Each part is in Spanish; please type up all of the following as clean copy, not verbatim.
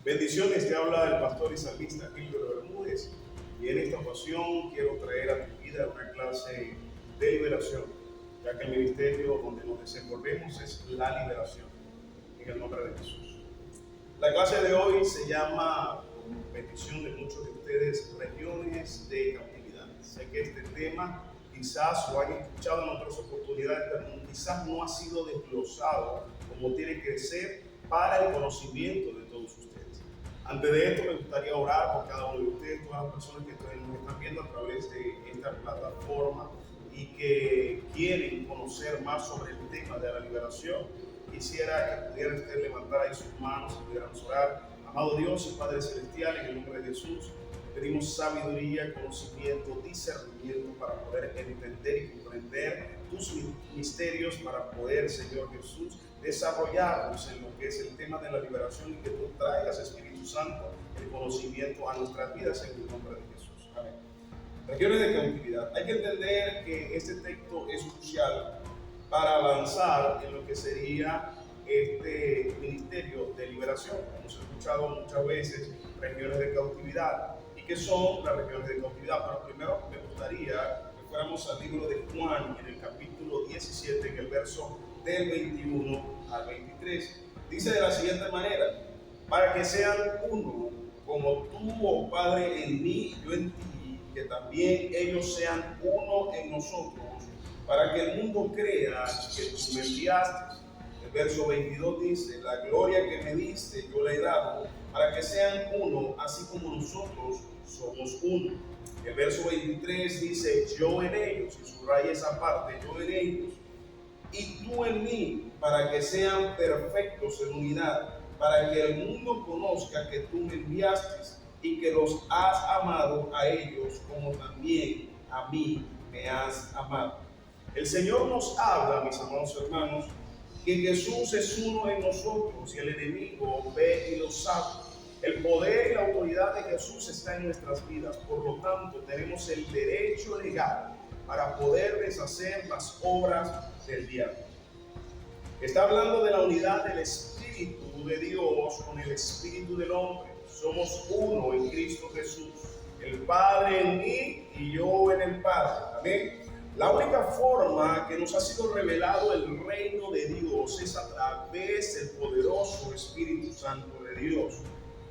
Bendiciones, te habla el pastor y salmista Gilberto Bermúdez, y en esta ocasión quiero traer a tu vida una clase de liberación, ya que el ministerio donde nos desenvolvemos es la liberación, en el nombre de Jesús. La clase de hoy se llama, por petición de muchos de ustedes, regiones de cautividad. Sé que este tema quizás lo han escuchado en otras oportunidades, pero quizás no ha sido desglosado como tiene que ser para el conocimiento de todos ustedes. Antes de esto, me gustaría orar por cada uno de ustedes, todas las personas que nos están viendo a través de esta plataforma y que quieren conocer más sobre el tema de la liberación. Quisiera que pudieran ustedes levantar ahí sus manos y pudieran orar. Amado Dios y Padre Celestial, en el nombre de Jesús, pedimos sabiduría, conocimiento, discernimiento para poder entender y comprender tus misterios, para poder, Señor Jesús, desarrollarnos en lo que es el tema de la liberación y que tú traigas, Espíritu Santo, el conocimiento a nuestras vidas en el nombre de Jesús. Amén. Regiones de cautividad. Hay que entender que este texto es crucial para avanzar en lo que sería este ministerio de liberación. Hemos escuchado muchas veces regiones de cautividad. ¿Y qué son las regiones de cautividad? Pero primero me gustaría que fuéramos al libro de Juan, en el capítulo 17, en el verso del 21 al 23. Dice de la siguiente manera: para que sean uno, como tú, oh Padre, en mí y yo en ti, que también ellos sean uno en nosotros, para que el mundo crea que tú me enviaste. El verso 22 dice: la gloria que me diste yo le he dado, para que sean uno, así como nosotros somos uno. El verso 23 dice: yo en ellos, y subraya esa parte, yo en ellos, y tú en mí, para que sean perfectos en unidad, para que el mundo conozca que tú me enviaste y que los has amado a ellos como también a mí me has amado. El Señor nos habla, mis amados hermanos, que Jesús es uno en nosotros y el enemigo ve y lo sabe. El poder y la autoridad de Jesús está en nuestras vidas, por lo tanto tenemos el derecho legal para poder deshacer las obras del diablo. Está hablando de la unidad del Espíritu de Dios con el Espíritu del hombre. Somos uno en Cristo Jesús, el Padre en mí y yo en el Padre. Amén. La única forma que nos ha sido revelado el reino de Dios es a través del poderoso Espíritu Santo de Dios.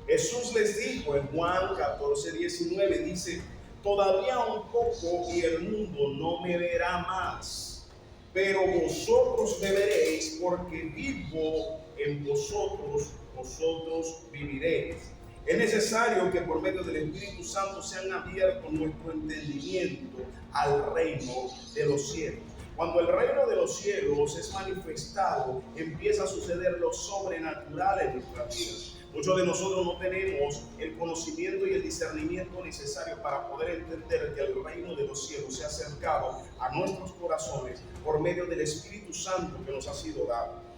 Jesús les dijo en Juan 14:19, dice: todavía un poco y el mundo no me verá más, pero vosotros me veréis, porque vivo en vosotros, vosotros viviréis. Es necesario que por medio del Espíritu Santo sean abiertos nuestro entendimiento al reino de los cielos. Cuando el reino de los cielos es manifestado, empieza a suceder lo sobrenatural en nuestras vidas. Muchos de nosotros no tenemos el conocimiento y el discernimiento necesario para poder entender que el reino de los cielos se ha acercado a nuestros corazones por medio del Espíritu Santo que nos ha sido dado.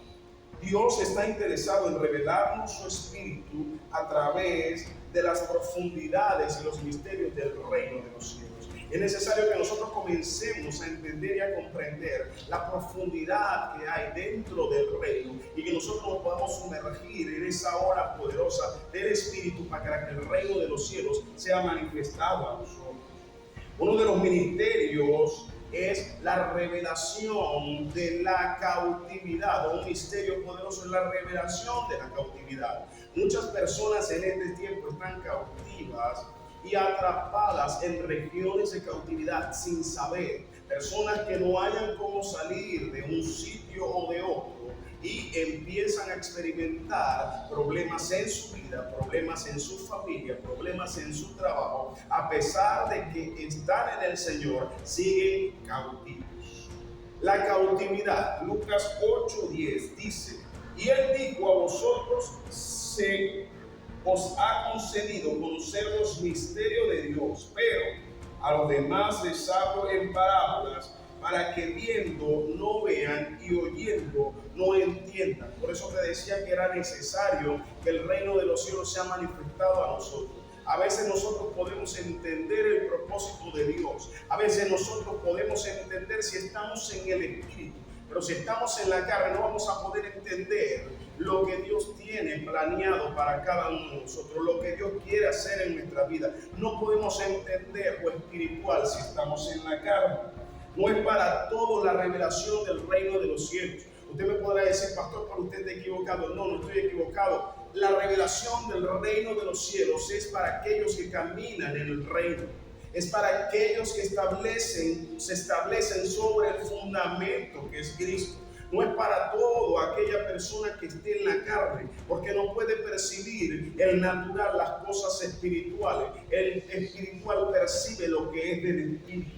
Dios está interesado en revelarnos su Espíritu a través de las profundidades y los misterios del reino de los cielos. Es necesario que nosotros comencemos a entender y a comprender la profundidad que hay dentro del reino y que nosotros nos podamos sumergir en esa hora poderosa del Espíritu para que el reino de los cielos sea manifestado a nosotros. Uno de los ministerios es la revelación de la cautividad. Un misterio poderoso es la revelación de la cautividad. Muchas personas en este tiempo están cautivas y atrapadas en regiones de cautividad sin saber. Personas que no hayan cómo salir de un sitio o de otro y empiezan a experimentar problemas en su vida, problemas en su familia, problemas en su trabajo. A pesar de que están en el Señor, siguen cautivos. La cautividad, Lucas 8:10 dice: y Él dijo: a vosotros se os ha concedido conocer los misterios de Dios, pero a los demás les hablo en parábolas, para que viendo no vean y oyendo no entiendan. Por eso te decía que era necesario que el reino de los cielos sea manifestado a nosotros. A veces nosotros podemos entender el propósito de Dios. A veces nosotros podemos entender si estamos en el Espíritu. Pero si estamos en la carne no vamos a poder entender lo que Dios tiene planeado para cada uno de nosotros, lo que Dios quiere hacer en nuestra vida. No podemos entender lo espiritual si estamos en la carne. No es para todo la revelación del reino de los cielos. Usted me podrá decir, pastor, pero usted está equivocado. No, no estoy equivocado. La revelación del reino de los cielos es para aquellos que caminan en el reino. Es para aquellos que se establecen sobre el fundamento que es Cristo. No es para todo aquella persona que esté en la carne, porque no puede percibir el natural, las cosas espirituales. El espiritual percibe lo que es del espíritu.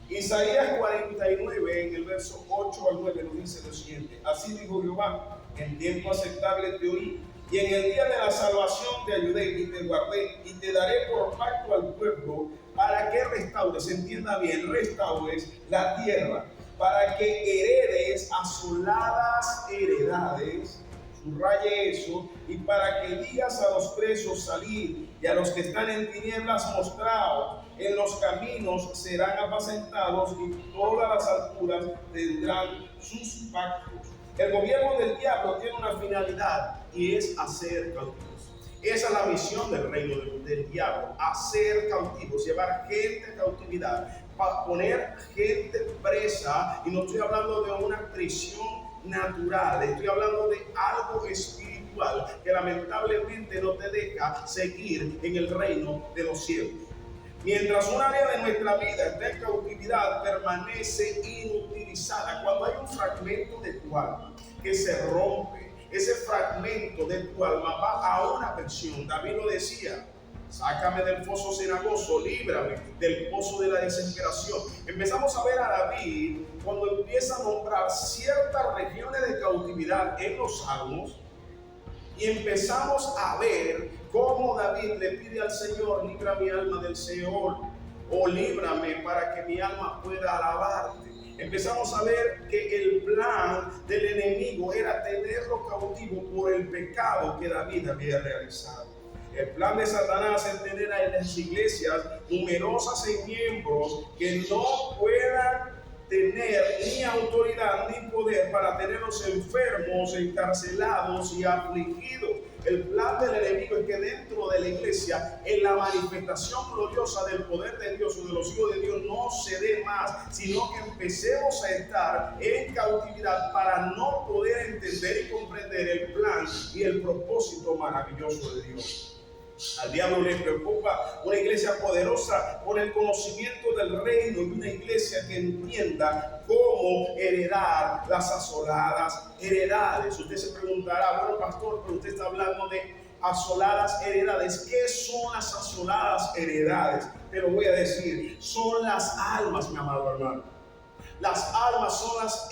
Isaías 49, en el verso 8 al 9, nos dice lo siguiente: así dijo Jehová, en tiempo aceptable te oí, y en el día de la salvación te ayudé y te guardé, y te daré por pacto al pueblo, para que restaures, entienda bien, restaures la tierra, para que heredes asoladas heredades, subraye eso, y para que digas a los presos salid, y a los que están en tinieblas mostraos, en los caminos serán apacentados, y todas las alturas tendrán sus pactos. El gobierno del diablo tiene una finalidad, y es hacer cautivos. Esa es la misión del reino del diablo, hacer cautivos, llevar gente a cautividad, poner gente presa, y no estoy hablando de una prisión natural, estoy hablando de algo espiritual que lamentablemente no te deja seguir en el reino de los cielos. Mientras una área de nuestra vida está en cautividad, permanece inutilizada. Cuando hay un fragmento de tu alma que se rompe, ese fragmento de tu alma va a una pensión. David lo decía: sácame del foso cenagoso, líbrame del pozo de la desesperación. Empezamos a ver a David cuando empieza a nombrar ciertas regiones de cautividad en los salmos, y empezamos a ver cómo David le pide al Señor: libra mi alma del Seol, o líbrame para que mi alma pueda alabarte. Empezamos a ver que el plan del enemigo era tenerlo cautivo por el pecado que David había realizado. El plan de Satanás es tener a las iglesias numerosas en miembros que no puedan tener ni autoridad ni poder para tenerlos enfermos, encarcelados y afligidos. El plan del enemigo es que dentro de la iglesia, en la manifestación gloriosa del poder de Dios o de los hijos de Dios, no se dé más, sino que empecemos a estar en cautividad para no poder entender y comprender el plan y el propósito maravilloso de Dios. Al diablo le preocupa una iglesia poderosa con el conocimiento del reino, y una iglesia que entienda cómo heredar las asoladas heredades. Usted se preguntará: bueno, pastor, pero usted está hablando de asoladas heredades. ¿Qué son las asoladas heredades? Te lo voy a decir: son las almas, mi amado hermano. Las almas son las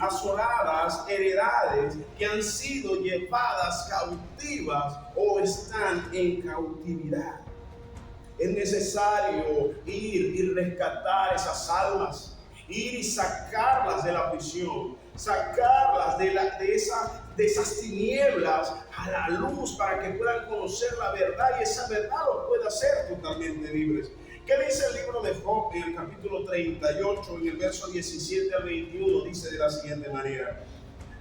asoladas heredades que han sido llevadas cautivas o están en cautividad. Es necesario ir y rescatar esas almas, ir y sacarlas de la prisión, sacarlas de esas tinieblas a la luz, para que puedan conocer la verdad, y esa verdad los pueda hacer totalmente libres. ¿Qué dice el libro de Job en el capítulo 38, en el verso 17 al 21? Dice de la siguiente manera: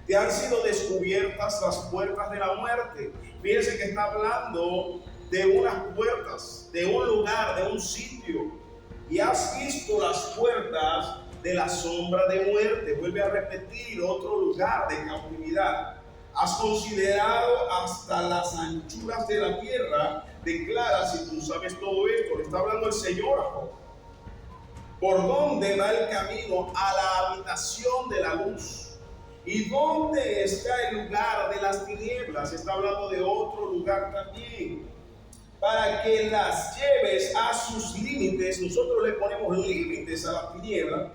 te han sido descubiertas las puertas de la muerte. Fíjense que está hablando de unas puertas, de un lugar, de un sitio. Y has visto las puertas de la sombra de muerte. Vuelve a repetir: otro lugar de cautividad. Has considerado hasta las anchuras de la tierra. Declara, si tú sabes todo esto, le está hablando el Señor a Job, ¿por dónde va el camino a la habitación de la luz? ¿Y dónde está el lugar de las tinieblas? Está hablando de otro lugar también. Para que las lleves a sus límites. Nosotros le ponemos límites a la tiniebla,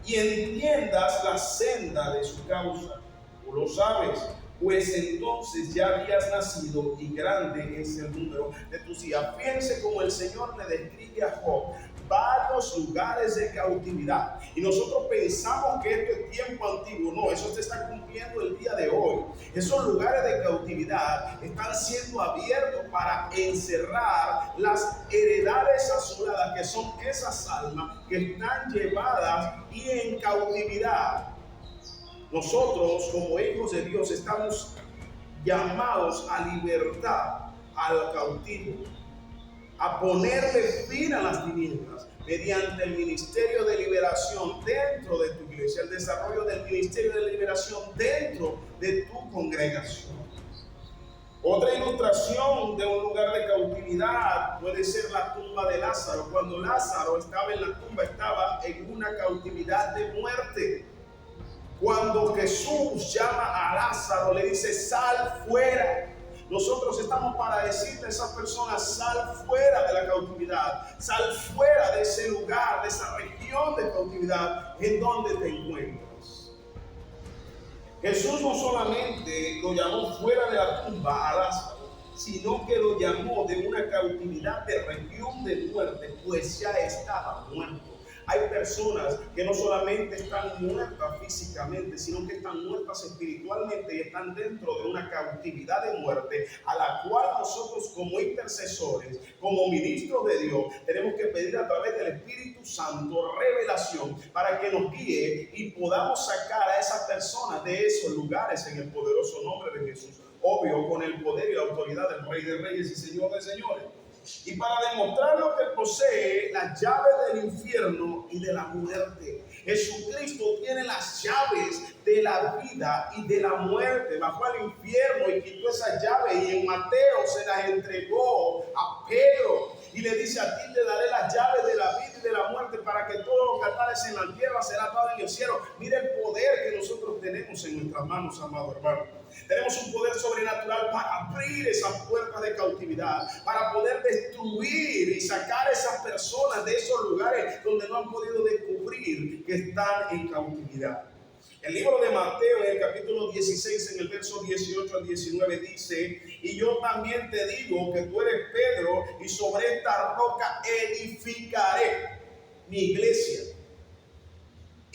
y entiendas la senda de su causa. Tú lo sabes, pues entonces ya habías nacido, y grande es el número de tus días. Fíjense cómo el Señor le describe a Job varios lugares de cautividad, y nosotros pensamos que esto es tiempo antiguo. No, eso se está cumpliendo el día de hoy. Esos lugares de cautividad están siendo abiertos para encerrar las heredades asoladas, que son esas almas que están llevadas y en cautividad. Nosotros, como hijos de Dios, estamos llamados a libertad al cautivo, a ponerle fin a las tinieblas mediante el ministerio de liberación dentro de tu iglesia, el desarrollo del ministerio de liberación dentro de tu congregación. Otra ilustración de un lugar de cautividad puede ser la tumba de Lázaro. Cuando Lázaro estaba en la tumba, estaba en una cautividad de muerte. Cuando Jesús llama a Lázaro, le dice: sal fuera. Nosotros estamos para decirle a esas personas: sal fuera de la cautividad, sal fuera de ese lugar, de esa región de cautividad en donde te encuentras. Jesús no solamente lo llamó fuera de la tumba a Lázaro, sino que lo llamó de una cautividad de región de muerte, pues ya estaba muerto. Hay personas que no solamente están muertas físicamente, sino que están muertas espiritualmente y están dentro de una cautividad de muerte, a la cual nosotros, como intercesores, como ministros de Dios, tenemos que pedir a través del Espíritu Santo revelación para que nos guíe y podamos sacar a esas personas de esos lugares en el poderoso nombre de Jesús. Obvio, con el poder y la autoridad del Rey de Reyes y Señor de Señores. Y para demostrar lo que posee las llaves del infierno y de la muerte, Jesucristo tiene las llaves de la vida y de la muerte. Bajó al infierno y quitó esas llaves, y en Mateo se las entregó a Pedro y le dice: a ti te daré las llaves de la vida y de la muerte, para que todo lo que atares en la tierra será atado en el cielo. Mira el poder que nosotros tenemos en nuestras manos, amado hermano. Tenemos un poder sobrenatural para abrir esas puertas de cautividad, para poder destruir y sacar a esas personas de esos lugares donde no han podido descubrir que están en cautividad. El libro de Mateo, en el capítulo 16, en el verso 18 al 19, dice: y yo también te digo que tú eres Pedro, y sobre esta roca edificaré mi iglesia.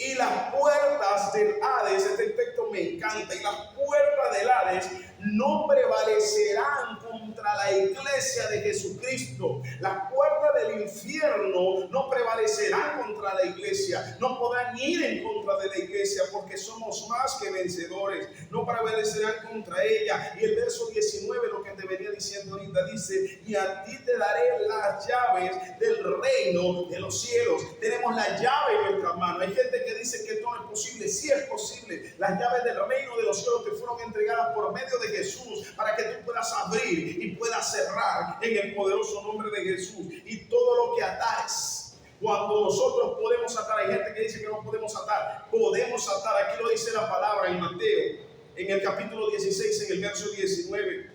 Y las puertas del Hades, este texto me encanta, y las puertas del Hades no prevalecerán contra la iglesia de Jesucristo. Las puertas del infierno no prevalecerán contra la iglesia, no podrán ir en contra de la iglesia, porque somos más que vencedores. No prevalecerán contra ella. Y el verso 19, lo que te venía diciendo ahorita, dice: y a ti te daré las llaves del reino de los cielos. Tenemos la llave en nuestras manos. Hay gente que dice que esto no es posible. Sí es posible. Las llaves del reino de los cielos te fueron entregadas por medio de Jesús, para que tú puedas abrir y puedas cerrar en el poderoso nombre de Jesús. Y todo lo que atares, cuando nosotros podemos atar, hay gente que dice que no podemos atar. Podemos atar. Aquí lo dice la palabra en Mateo, en el capítulo 16, en el verso 19.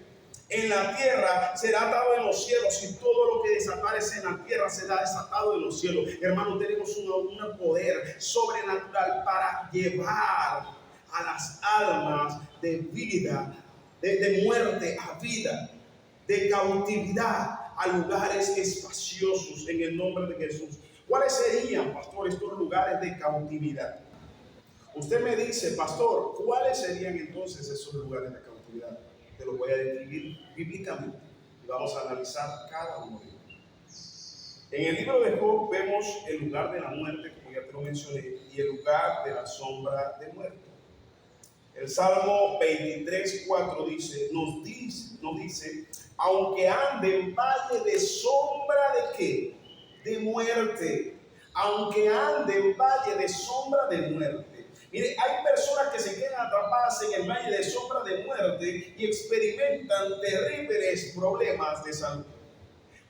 En la tierra será atado en los cielos, y todo lo que desaparece en la tierra será desatado en los cielos. Hermanos, tenemos un poder sobrenatural para llevar a las almas de vida, de muerte a vida, de cautividad a lugares espaciosos en el nombre de Jesús. ¿Cuáles serían, pastor, estos lugares de cautividad? Usted me dice: pastor, ¿cuáles serían entonces esos lugares de cautividad? Te lo voy a describir bíblicamente y vamos a analizar cada uno de ellos. En el libro de Job vemos el lugar de la muerte, como ya te lo mencioné, y el lugar de la sombra de muerte. El Salmo 23:4 nos dice: aunque ande en valle de sombra de ¿qué? De muerte. Aunque ande en valle de sombra de muerte. Mire, hay personas que se quedan atrapadas en el valle de sombra de muerte y experimentan terribles problemas de salud.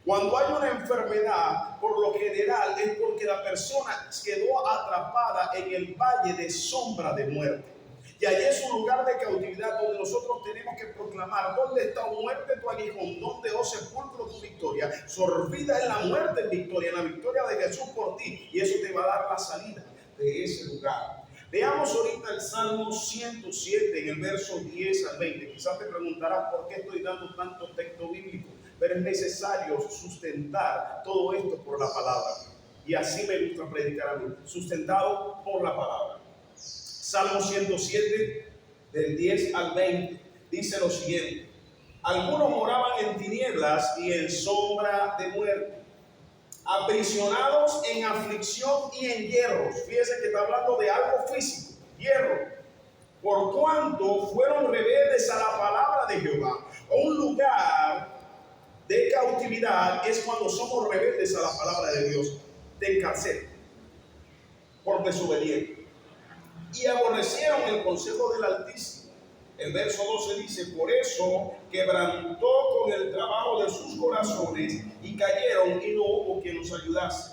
Cuando hay una enfermedad, por lo general es porque la persona quedó atrapada en el valle de sombra de muerte. Y allí es un lugar de cautividad donde nosotros tenemos que proclamar: ¿dónde está, oh muerte, tu aguijón? ¿Dónde, oh sepulcro, tu victoria? Sorbida en la muerte en victoria, en la victoria de Jesús por ti. Y eso te va a dar la salida de ese lugar. Veamos ahorita el Salmo 107, en el verso 10 al 20. Quizás te preguntarás por qué estoy dando tanto texto bíblico, pero es necesario sustentar todo esto por la palabra. Y así me gusta predicar a mí, sustentado por la palabra. Salmo 107, del 10 al 20, dice lo siguiente: algunos moraban en tinieblas y en sombra de muerte, aprisionados en aflicción y en hierros. Fíjese que está hablando de algo físico, hierro. por cuanto fueron rebeldes a la palabra de Jehová. Un lugar de cautividad es cuando somos rebeldes a la palabra de Dios, de encarcel, por desobediente. Y aborrecieron el consejo del Altísimo. El verso 12 dice: por eso quebrantó con el trabajo de sus corazones y cayeron y no hubo quien los ayudase.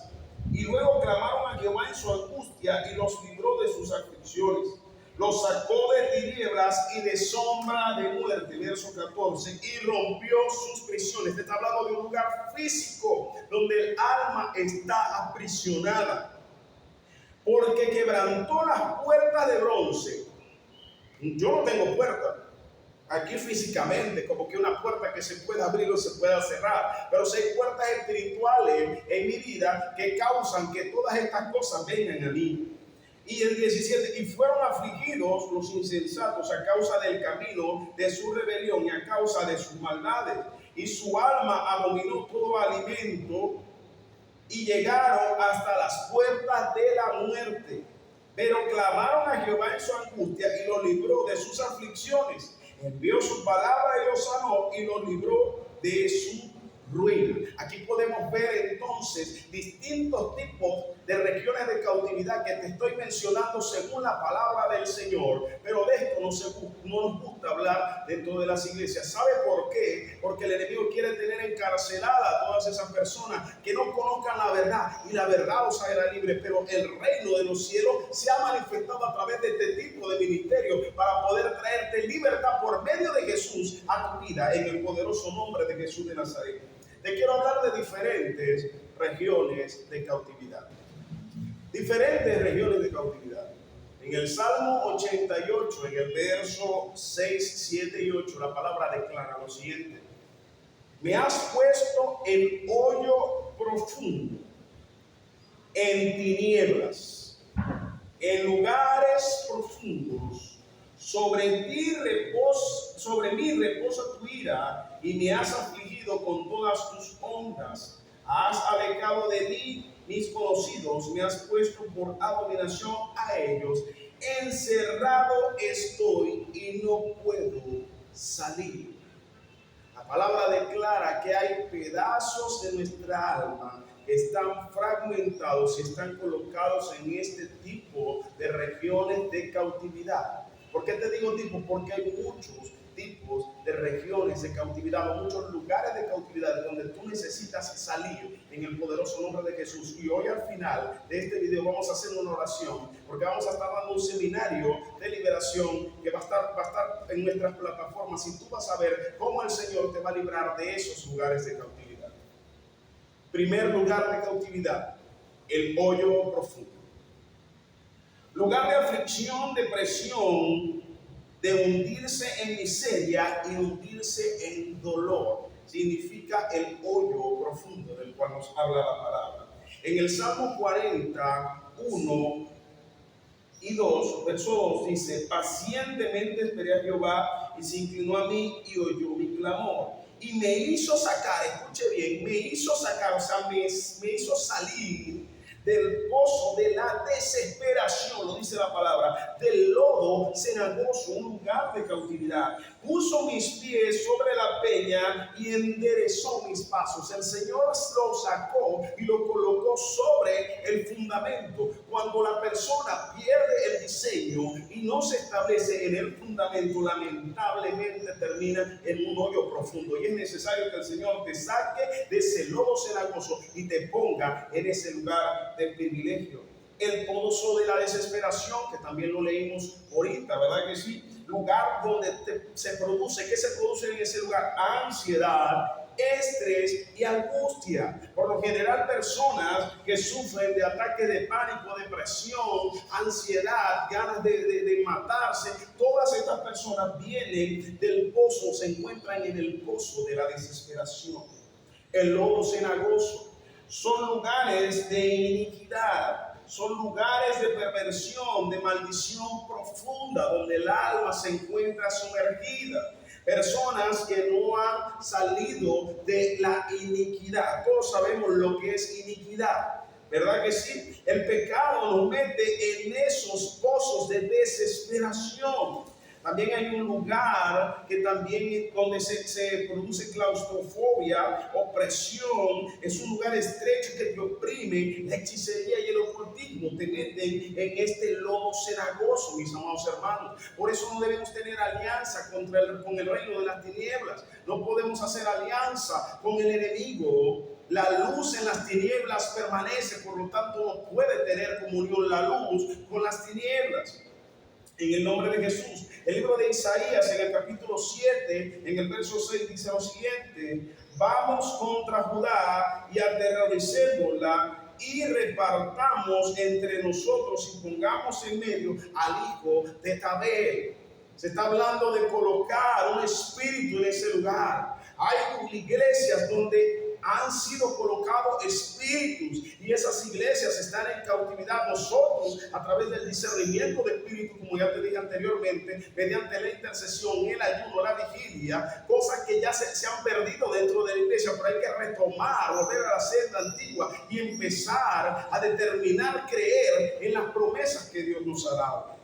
Y luego clamaron a Jehová en su angustia y los libró de sus aflicciones. Los sacó de tinieblas y de sombra de muerte, verso 14, y rompió sus prisiones. Está hablando de un lugar físico donde el alma está aprisionada, porque quebrantó las puertas de bronce. Yo no tengo puerta aquí físicamente, como que una puerta que se pueda abrir o se pueda cerrar, pero si hay puertas espirituales en mi vida que causan que todas estas cosas vengan a mí. Y el 17, y fueron afligidos los insensatos a causa del camino de su rebelión y a causa de sus maldades, y su alma abominó todo alimento, y llegaron hasta las puertas de la muerte. Pero clamaron a Jehová en su angustia y los libró de sus aflicciones. Envió su palabra y los sanó y los libró de su ruina. Aquí podemos ver entonces distintos tipos de regiones de cautividad que te estoy mencionando según la palabra del Señor, pero de esto no nos gusta hablar dentro de las iglesias. ¿Sabe por qué? Porque el enemigo quiere tener encarcelada a todas esas personas que no conozcan la verdad, y la verdad los hará libres, pero el reino de los cielos se ha manifestado a través de este tipo de ministerio para poder traerte libertad por medio de Jesús a tu vida, en el poderoso nombre de Jesús de Nazaret. Te quiero hablar de diferentes regiones de cautividad. Diferentes regiones de cautividad. En el Salmo 88, en el verso 6, 7 y 8, la palabra declara lo siguiente: me has puesto en hoyo profundo, en tinieblas, en lugares profundos. Sobre mí reposa tu ira, y me has afligido con todas tus ondas. Has alejado de mí mis conocidos, me has puesto por abominación a ellos. Encerrado estoy y no puedo salir. La palabra declara que hay pedazos de nuestra alma que están fragmentados y están colocados en este tipo de regiones de cautividad. ¿Por qué te digo tipo? Porque hay muchos tipos de regiones de cautividad, o muchos lugares de cautividad donde tú necesitas salir en el poderoso nombre de Jesús. Y hoy al final de este video vamos a hacer una oración, porque vamos a estar dando un seminario de liberación que va a estar en nuestras plataformas, y tú vas a ver cómo el Señor te va a librar de esos lugares de cautividad. Primer lugar de cautividad: el hoyo profundo. Lugar de aflicción, depresión, de hundirse en miseria y hundirse en dolor. Significa el hoyo profundo del cual nos habla la palabra. En el Salmo 41 y 2, verso 2 dice: pacientemente esperé a Jehová y se inclinó a mí y oyó mi clamor. Y me hizo sacar, escuche bien, me hizo sacar, o sea, me hizo salir del pozo de la desesperación, lo dice la palabra, del lodo cenagoso, un lugar de cautividad. Puso mis pies sobre la peña y enderezó mis pasos. El Señor lo sacó y lo colocó sobre el fundamento. Cuando la persona pierde el diseño y no se establece en el fundamento, lamentablemente termina en un hoyo profundo. Y es necesario que el Señor te saque de ese lodo cenagoso y te ponga en ese lugar de privilegio. El pozo de la desesperación, que también lo leímos ahorita, ¿verdad que sí? Lugar donde se produce, ¿qué se produce en ese lugar? Ansiedad, estrés y angustia. Por lo general, personas que sufren de ataques de pánico, depresión, ansiedad, ganas de matarse, todas estas personas vienen del pozo, se encuentran en el pozo de la desesperación. El lodo cenagoso son lugares de iniquidad, son lugares de perversión, de maldición profunda, donde el alma se encuentra sumergida. Personas que no han salido de la iniquidad. Todos sabemos lo que es iniquidad. ¿Verdad que sí? El pecado nos mete en esos pozos de desesperación. También hay un lugar que también donde se produce claustrofobia, opresión. Es un lugar estrecho que te oprime. La hechicería y el ocultismo te meten en este lodo cenagoso, mis amados hermanos. Por eso no debemos tener alianza con el reino de las tinieblas. No podemos hacer alianza con el enemigo. La luz en las tinieblas permanece, por lo tanto no puede tener comunión la luz con las tinieblas. En el nombre de Jesús. El libro de Isaías, en el capítulo 7, en el verso 6, dice lo siguiente: vamos contra Judá y aterroricémosla y repartamos entre nosotros y pongamos en medio al hijo de Tabel. Se está hablando de colocar un espíritu en ese lugar. Hay iglesias donde han sido colocados espíritus y esas iglesias están en cautividad. Nosotros, a través del discernimiento de espíritu, como ya te dije anteriormente, mediante la intercesión, el ayuno, la vigilia, cosas que ya se han perdido dentro de la iglesia, pero hay que retomar, volver a la senda antigua y empezar a determinar, creer en las promesas que Dios nos ha dado.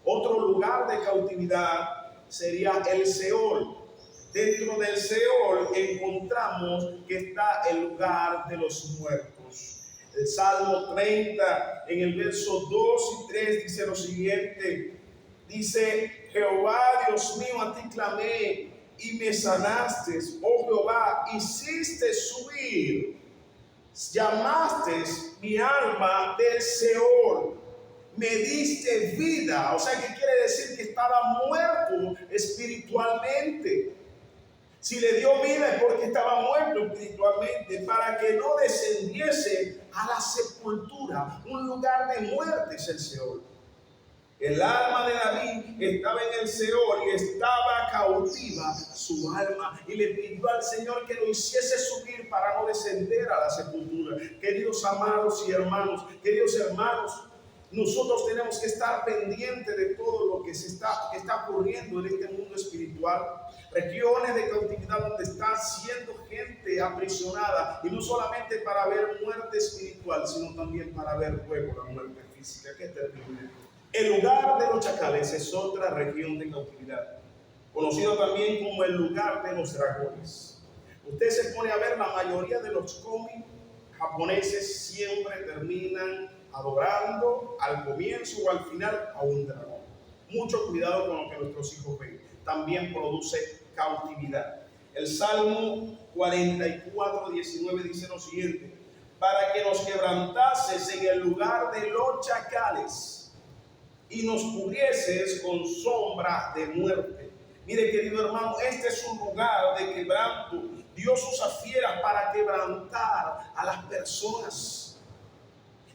Otro lugar de cautividad sería el Seol. Dentro del Seol encontramos que está el lugar de los muertos. El Salmo 30, en el verso 2 y 3, dice lo siguiente. Dice: Jehová, Dios mío, a ti clamé y me sanaste. Oh Jehová, hiciste subir. Llamaste mi alma del Seol. Me diste vida. O sea, ¿qué quiere decir? Que estaba muerto espiritualmente. Si le dio vida es porque estaba muerto espiritualmente, para que no descendiese a la sepultura. Un lugar de muerte es el Seol. El alma de David estaba en el Seol y estaba cautiva su alma, y le pidió al Señor que lo hiciese subir para no descender a la sepultura. Queridos amados y hermanos, queridos hermanos, nosotros tenemos que estar pendientes de todo lo que está ocurriendo en este mundo espiritual. Regiones de cautividad donde está siendo gente aprisionada, y no solamente para ver muerte espiritual, sino también para ver luego la muerte física. ¡Qué terrible! El lugar de los chacales es otra región de cautividad, conocido también como el lugar de los dragones. Usted se pone a ver, la mayoría de los cómics japoneses siempre terminan adorando al comienzo o al final a un dragón. Mucho cuidado con lo que nuestros hijos ven. También produce cautividad. El Salmo 44, 19 dice lo siguiente: para que nos quebrantases en el lugar de los chacales y nos cubrieses con sombra de muerte. Mire, querido hermano, este es un lugar de quebranto. Dios usa fieras para quebrantar a las personas.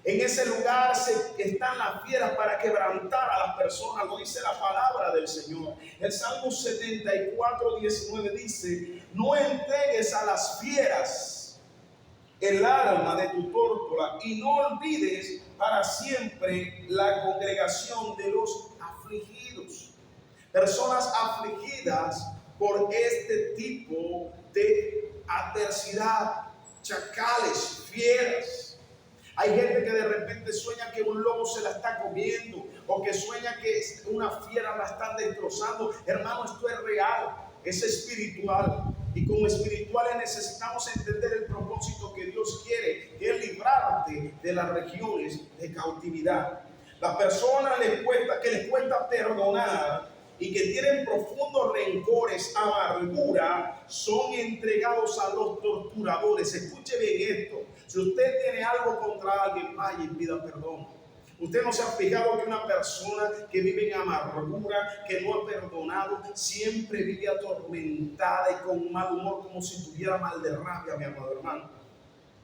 En ese lugar están las fieras para quebrantar a las personas, lo dice la palabra del Señor. El Salmo 74, 19 dice: no entregues a las fieras el alma de tu tórtola, y no olvides para siempre la congregación de los afligidos. Personas afligidas por este tipo de adversidad, chacales, fieras. Hay gente que de repente sueña que un lobo se la está comiendo, o que sueña que una fiera la están destrozando. Hermano, esto es real, es espiritual. Y como espirituales necesitamos entender el propósito que Dios quiere, que es librarte de las regiones de cautividad. Las personas que les cuesta perdonar y que tienen profundos rencores, amargura, son entregados a los torturadores. Escuche bien esto: si usted tiene algo contra alguien, vaya y pida perdón. Usted no se ha fijado que una persona que vive en amargura, que no ha perdonado, siempre vive atormentada y con mal humor, como si tuviera mal de rabia, mi amado hermano.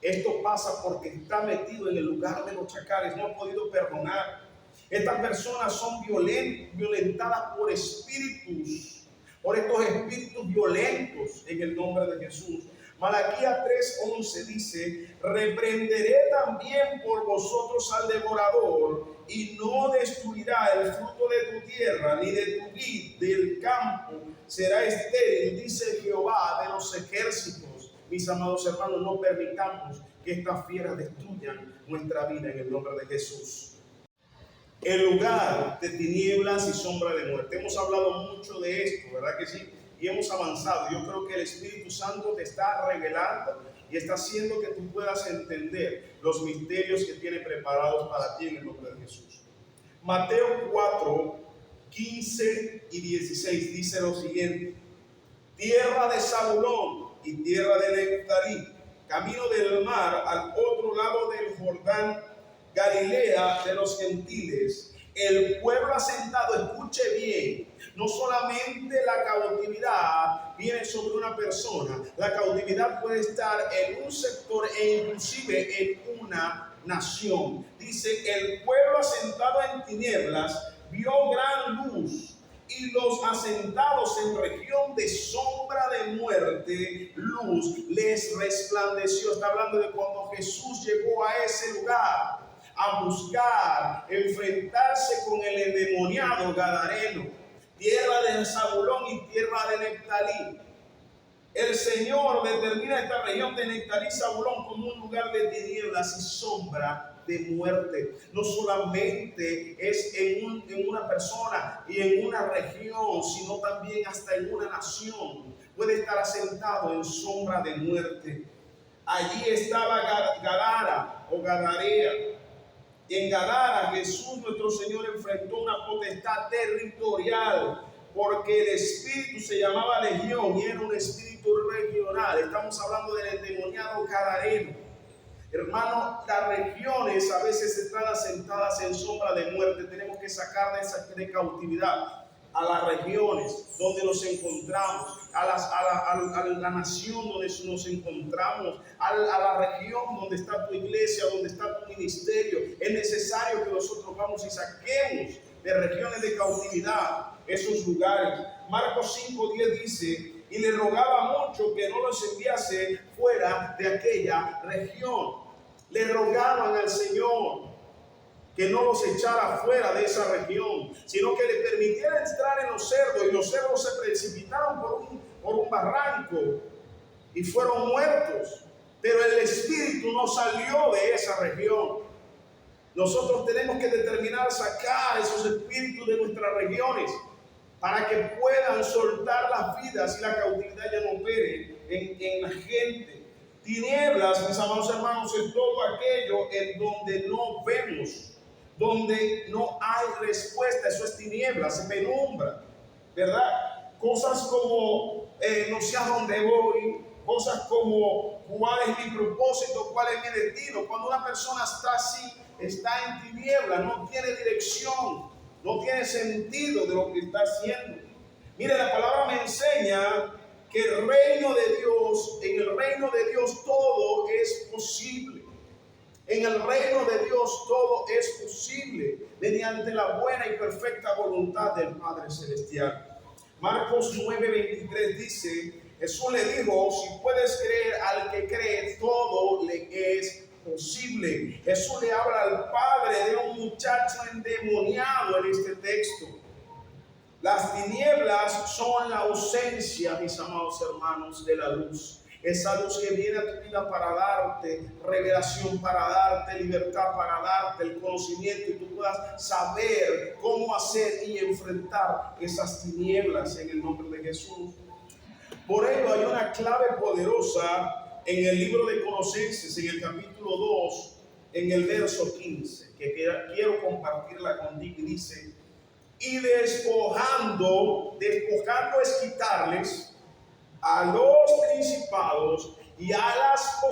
Esto pasa porque está metido en el lugar de los chacales, no ha podido perdonar. Estas personas son violentadas por espíritus, por estos espíritus violentos, en el nombre de Jesús. Malaquías 3:11 dice: reprenderé también por vosotros al devorador, y no destruirá el fruto de tu tierra, ni de tu vid del campo será estéril, dice Jehová de los ejércitos. Mis amados hermanos, no permitamos que estas fieras destruyan nuestra vida en el nombre de Jesús. El lugar de tinieblas y sombra de muerte. Hemos hablado mucho de esto, ¿verdad que sí? Y hemos avanzado. Yo creo que el Espíritu Santo te está revelando y está haciendo que tú puedas entender los misterios que tiene preparados para ti en el nombre de Jesús. Mateo 4, 15 y 16 dice lo siguiente: tierra de Zabulón y tierra de Neftalí, camino del mar al otro lado del Jordán, Galilea de los gentiles, el pueblo asentado, escuche bien, no solamente la cautividad viene sobre una persona, la cautividad puede estar en un sector e inclusive en una nación. Dice, el pueblo asentado en tinieblas vio gran luz, y los asentados en región de sombra de muerte, luz les resplandeció. Está hablando de cuando Jesús llegó a ese lugar a buscar enfrentarse con el endemoniado gadareno, tierra de Zabulón y tierra de Neftalí. El Señor determina esta región de Neftalí y Zabulón como un lugar de tinieblas y sombra de muerte. No solamente es en una persona y en una región, sino también hasta en una nación. Puede estar asentado en sombra de muerte. Allí estaba Gadara o Gadarea. En Gadara Jesús nuestro Señor enfrentó una potestad territorial, porque el espíritu se llamaba Legión y era un espíritu regional. Estamos hablando del endemoniado gadareno. Hermano, las regiones a veces están asentadas en sombra de muerte. Tenemos que sacar de esa cautividad a las regiones donde nos encontramos, a la nación donde nos encontramos, a la región donde está tu iglesia, donde está tu ministerio. Es necesario que nosotros vamos y saquemos de regiones de cautividad esos lugares. Marcos 5:10 dice, y le rogaba mucho que no los enviase fuera de aquella región. Le rogaban al Señor que no los echara fuera de esa región, sino que le permitiera entrar en los cerdos, y los cerdos se precipitaron por un barranco y fueron muertos. Pero el espíritu no salió de esa región. Nosotros tenemos que determinar sacar esos espíritus de nuestras regiones para que puedan soltar las vidas y la cautividad ya no opere en la gente. Tinieblas, mis amados hermanos, es todo aquello en donde no vemos, donde no hay respuesta. Eso es tinieblas, es penumbra, ¿verdad? Cosas como no sé a dónde voy, cosas como cuál es mi propósito, cuál es mi destino. Cuando una persona está así, está en tinieblas, no tiene dirección, no tiene sentido de lo que está haciendo. Mire, la palabra me enseña que el reino de Dios, en el reino de Dios todo es posible. En el reino de Dios todo es posible mediante la buena y perfecta voluntad del Padre Celestial. Marcos 9:23 dice, Jesús le dijo, si puedes creer al que cree, todo le es posible. Jesús le habla al padre de un muchacho endemoniado en este texto. Las tinieblas son la ausencia, mis amados hermanos, de la luz. Esa luz que viene a tu vida para darte revelación, para darte libertad, para darte el conocimiento, y tú puedas saber cómo hacer y enfrentar esas tinieblas en el nombre de Jesús. Por ello hay una clave poderosa en el libro de Colosenses, en el capítulo 2, en el verso 15, que quiero compartirla contigo, y dice, y despojando es quitarles a los principados y a las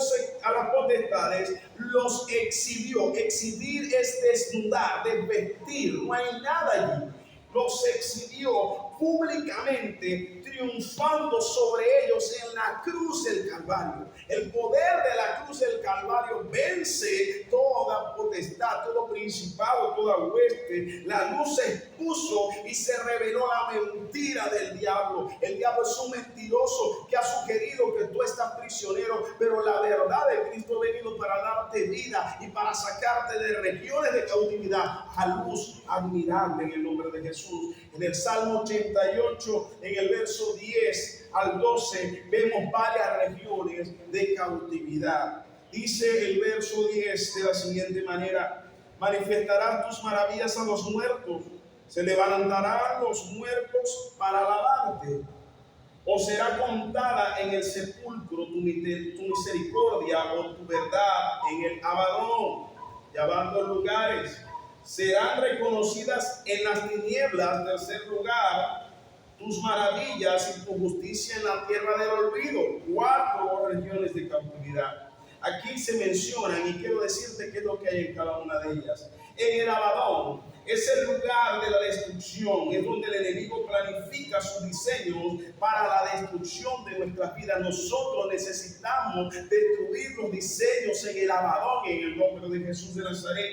potestades, los exhibió. Exhibir es desnudar, desvestir, no hay nada allí. Los exhibió públicamente, triunfando sobre ellos en la cruz del Calvario. El poder de la cruz del Calvario vence toda potestad, todo principado, toda hueste. La luz se expuso y se reveló la mentira del diablo. El diablo es un mentiroso que ha sugerido que tú estás prisionero, pero la verdad de Cristo ha venido venido para darte vida y para sacarte de regiones de cautividad a luz admirable en el nombre de Jesús. En el Salmo 88, en el verso 10 al 12, vemos varias regiones de cautividad. Dice el verso 10 de la siguiente manera: manifestarás tus maravillas a los muertos, se levantarán los muertos para alabarte. O será contada en el sepulcro tu misericordia o tu verdad en el Abadón, llevando lugares. Serán reconocidas en las tinieblas, tercer lugar, tus maravillas y tu justicia en la tierra del olvido. 4 regiones de cautividad. Aquí se mencionan y quiero decirte qué es lo que hay en cada una de ellas. En el Abadón es el lugar de la destrucción, es donde el enemigo planifica sus diseños para la destrucción de nuestras vidas. Nosotros necesitamos destruir los diseños en el Abadón, en el nombre de Jesús de Nazaret.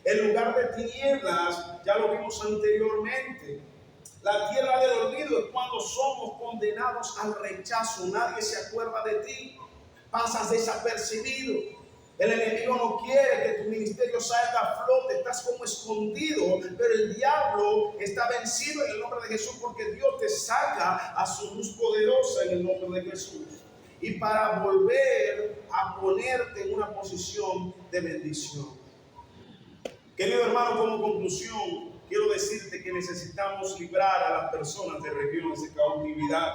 El lugar de tinieblas, ya lo vimos anteriormente. La tierra del olvido es cuando somos condenados al rechazo. Nadie se acuerda de ti, pasas desapercibido. El enemigo no quiere que tu ministerio salga a flote, estás como escondido, pero el diablo está vencido en el nombre de Jesús, porque Dios te saca a su luz poderosa en el nombre de Jesús. Y para volver a ponerte en una posición de bendición. Querido hermano, como conclusión, quiero decirte que necesitamos librar a las personas de regiones de cautividad.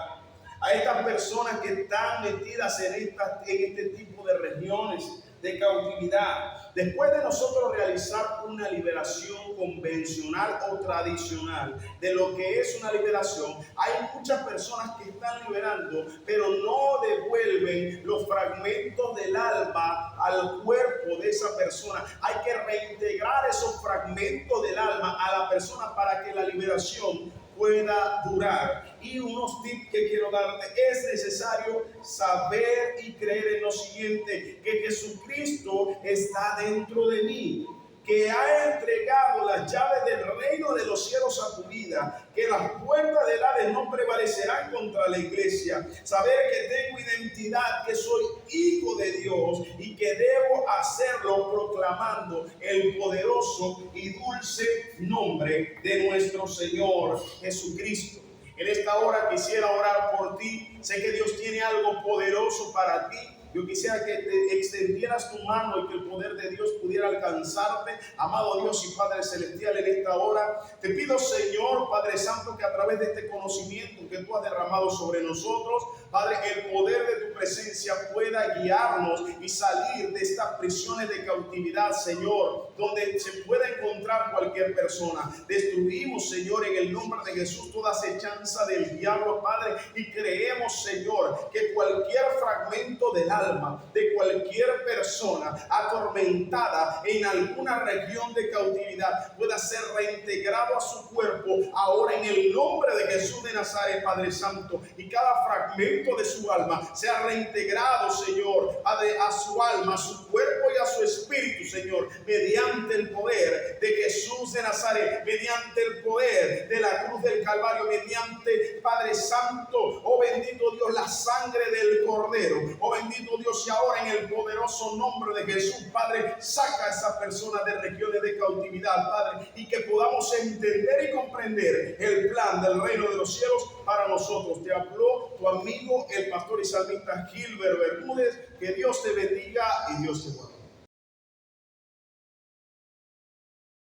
A estas personas que están metidas en este tipo de regiones de cautividad. Después de nosotros realizar una liberación convencional o tradicional de lo que es una liberación, hay muchas personas que están liberando, pero no devuelven los fragmentos del alma al cuerpo de esa persona. Hay que reintegrar esos fragmentos del alma a la persona para que la liberación pueda durar. Y unos tips que quiero darte: es necesario saber y creer en lo siguiente, que Jesucristo está dentro de mí, que ha entregado las llaves del reino de los cielos a tu vida, que las puertas del Hades no prevalecerán contra la iglesia. Saber que tengo identidad, que soy hijo de Dios y que debo hacerlo proclamando el poderoso y dulce nombre de nuestro Señor Jesucristo. En esta hora quisiera orar por ti. Sé que Dios tiene algo poderoso para ti. Yo quisiera que te extendieras tu mano y que el poder de Dios pudiera alcanzarte. Amado Dios y Padre Celestial, en esta hora te pido, Señor, Padre Santo, que a través de este conocimiento que tú has derramado sobre nosotros, Padre, el poder de tu presencia pueda guiarnos y salir de estas prisiones de cautividad, Señor, donde se pueda encontrar cualquier persona. Destruimos, Señor, en el nombre de Jesús toda acechanza del diablo, Padre, y creemos, Señor, que cualquier fragmento del alma de cualquier persona atormentada en alguna región de cautividad pueda ser reintegrado a su cuerpo ahora en el nombre de Jesús de Nazaret, Padre Santo, y cada fragmento de su alma sea reintegrado, Señor, Padre, a su alma, a su cuerpo y a su espíritu, Señor, mediante el poder de Jesús de Nazaret, mediante el poder de la cruz del Calvario, mediante, Padre Santo, oh bendito Dios, la sangre del Cordero, oh bendito Dios, y ahora en el poderoso nombre de Jesús, Padre, saca a esas personas de regiones de cautividad, Padre, y que podamos entender y comprender el plan del reino de los cielos para nosotros. Te habló tu amigo, el pastor y salmista Gilbert Bermúdez. Que Dios te bendiga y Dios te guarde.